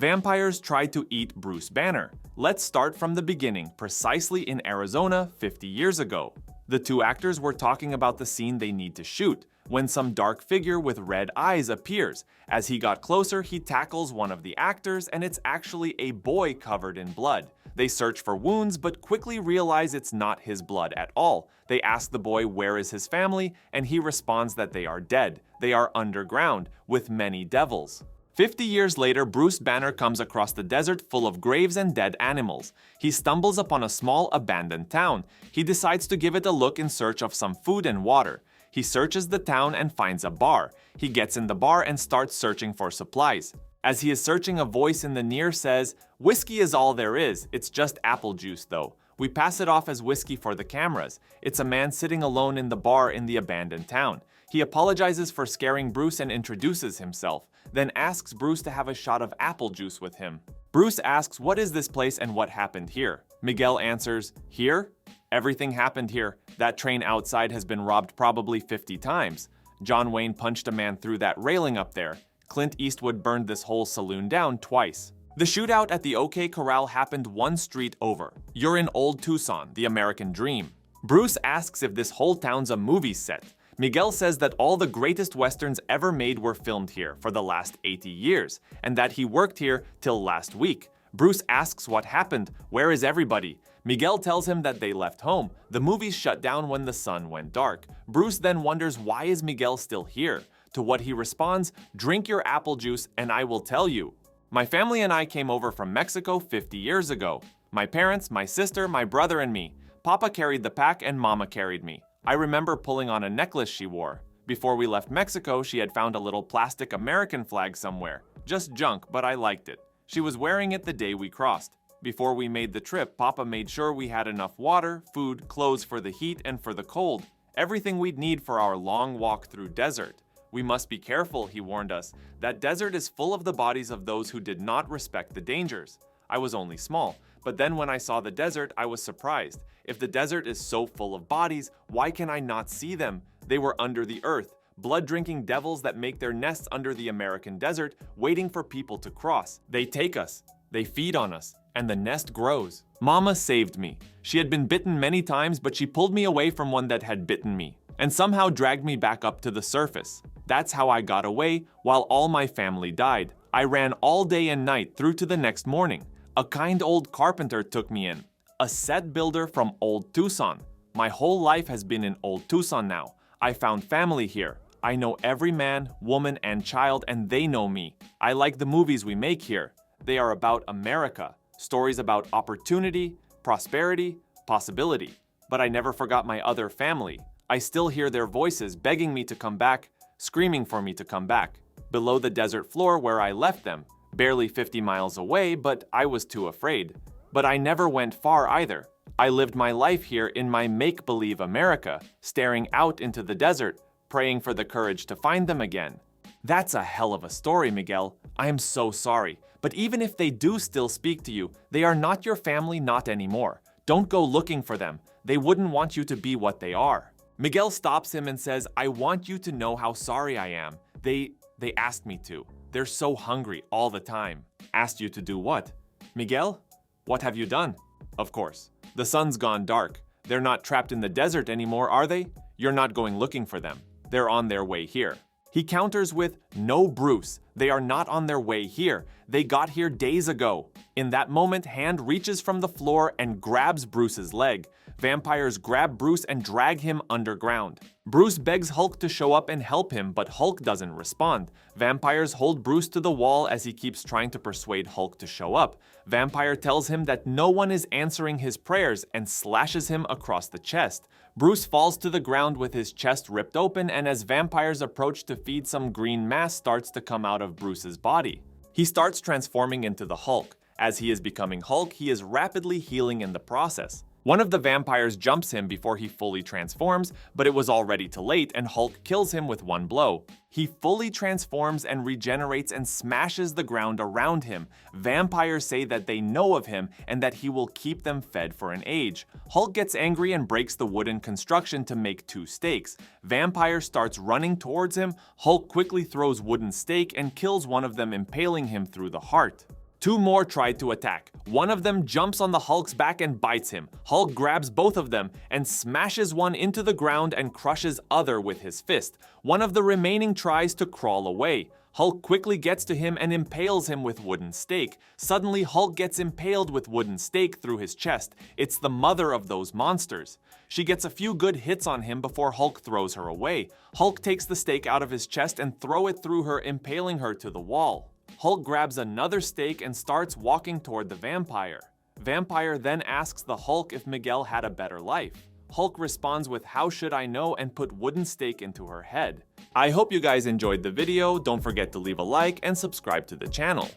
Vampires tried to eat Bruce Banner. Let's start from the beginning, precisely in Arizona 50 years ago. The two actors were talking about the scene they need to shoot, when some dark figure with red eyes appears. As he got closer, he tackles one of the actors, and it's actually a boy covered in blood. They search for wounds, but quickly realize it's not his blood at all. They ask the boy where is his family, and he responds that they are dead. They are underground, with many devils. 50 years later, Bruce Banner comes across the desert full of graves and dead animals. He stumbles upon a small abandoned town. He decides to give it a look in search of some food and water. He searches the town and finds a bar. He gets in the bar and starts searching for supplies. As he is searching, a voice in the near says, "Whiskey is all there is, it's just apple juice though." We pass it off as whiskey for the cameras. It's a man sitting alone in the bar in the abandoned town. He apologizes for scaring Bruce and introduces himself, then asks Bruce to have a shot of apple juice with him. Bruce asks what is this place and what happened here. Miguel answers, "Here? Everything happened here. That train outside has been robbed probably 50 times. John Wayne punched a man through that railing up there. Clint Eastwood burned this whole saloon down twice. The shootout at the OK Corral happened one street over. You're in Old Tucson, the American dream." Bruce asks if this whole town's a movie set. Miguel says that all the greatest westerns ever made were filmed here for the last 80 years, and that he worked here till last week. Bruce asks what happened, where is everybody? Miguel tells him that they left home. The movies shut down when the sun went dark. Bruce then wonders why is Miguel still here? To what he responds, "Drink your apple juice and I will tell you. My family and I came over from Mexico 50 years ago. My parents, my sister, my brother and me. Papa carried the pack and Mama carried me. I remember pulling on a necklace she wore. Before we left Mexico, she had found a little plastic American flag somewhere. Just junk, but I liked it. She was wearing it the day we crossed. Before we made the trip, Papa made sure we had enough water, food, clothes for the heat and for the cold. Everything we'd need for our long walk through desert. We must be careful, he warned us. That desert is full of the bodies of those who did not respect the dangers. I was only small, but then when I saw the desert, I was surprised. If the desert is so full of bodies, why can I not see them? They were under the earth, blood-drinking devils that make their nests under the American desert, waiting for people to cross. They take us, they feed on us, and the nest grows. Mama saved me. She had been bitten many times, but she pulled me away from one that had bitten me, and somehow dragged me back up to the surface. That's how I got away, while all my family died. I ran all day and night through to the next morning. A kind old carpenter took me in. A set builder from Old Tucson. My whole life has been in Old Tucson now. I found family here. I know every man, woman, and child, and they know me. I like the movies we make here. They are about America. Stories about opportunity, prosperity, possibility. But I never forgot my other family. I still hear their voices begging me to come back, screaming for me to come back. Below the desert floor where I left them. Barely 50 miles away, but I was too afraid. But I never went far either. I lived my life here in my make-believe America, staring out into the desert, praying for the courage to find them again. That's a hell of a story, Miguel. I am so sorry. But even if they do still speak to you, they are not your family, not anymore. Don't go looking for them. They wouldn't want you to be what they are. Miguel stops him and says, "I want you to know how sorry I am. They asked me to. They're so hungry all the time." Asked you to do what? Miguel? What have you done? Of course. The sun's gone dark. They're not trapped in the desert anymore, are they? You're not going looking for them. They're on their way here. He counters with, "No, Bruce. They are not on their way here. They got here days ago." In that moment, hand reaches from the floor and grabs Bruce's leg. Vampires grab Bruce and drag him underground. Bruce begs Hulk to show up and help him, but Hulk doesn't respond. Vampires hold Bruce to the wall as he keeps trying to persuade Hulk to show up. Vampire tells him that no one is answering his prayers and slashes him across the chest. Bruce falls to the ground with his chest ripped open, and as vampires approach to feed, some green mass starts to come out of Bruce's body. He starts transforming into the Hulk. As he is becoming Hulk, he is rapidly healing in the process. One of the vampires jumps him before he fully transforms, but it was already too late and Hulk kills him with one blow. He fully transforms and regenerates and smashes the ground around him. Vampires say that they know of him and that he will keep them fed for an age. Hulk gets angry and breaks the wooden construction to make 2 stakes. Vampire starts running towards him. Hulk quickly throws wooden stake and kills one of them, impaling him through the heart. Two more tried to attack. One of them jumps on the Hulk's back and bites him. Hulk grabs both of them and smashes one into the ground and crushes other with his fist. One of the remaining tries to crawl away. Hulk quickly gets to him and impales him with wooden stake. Suddenly, Hulk gets impaled with wooden stake through his chest. It's the mother of those monsters. She gets a few good hits on him before Hulk throws her away. Hulk takes the stake out of his chest and throws it through her, impaling her to the wall. Hulk grabs another stake and starts walking toward the vampire. Vampire then asks the Hulk if Miguel had a better life. Hulk responds with "How should I know?" and put wooden stake into her head. I hope you guys enjoyed the video. Don't forget to leave a like and subscribe to the channel.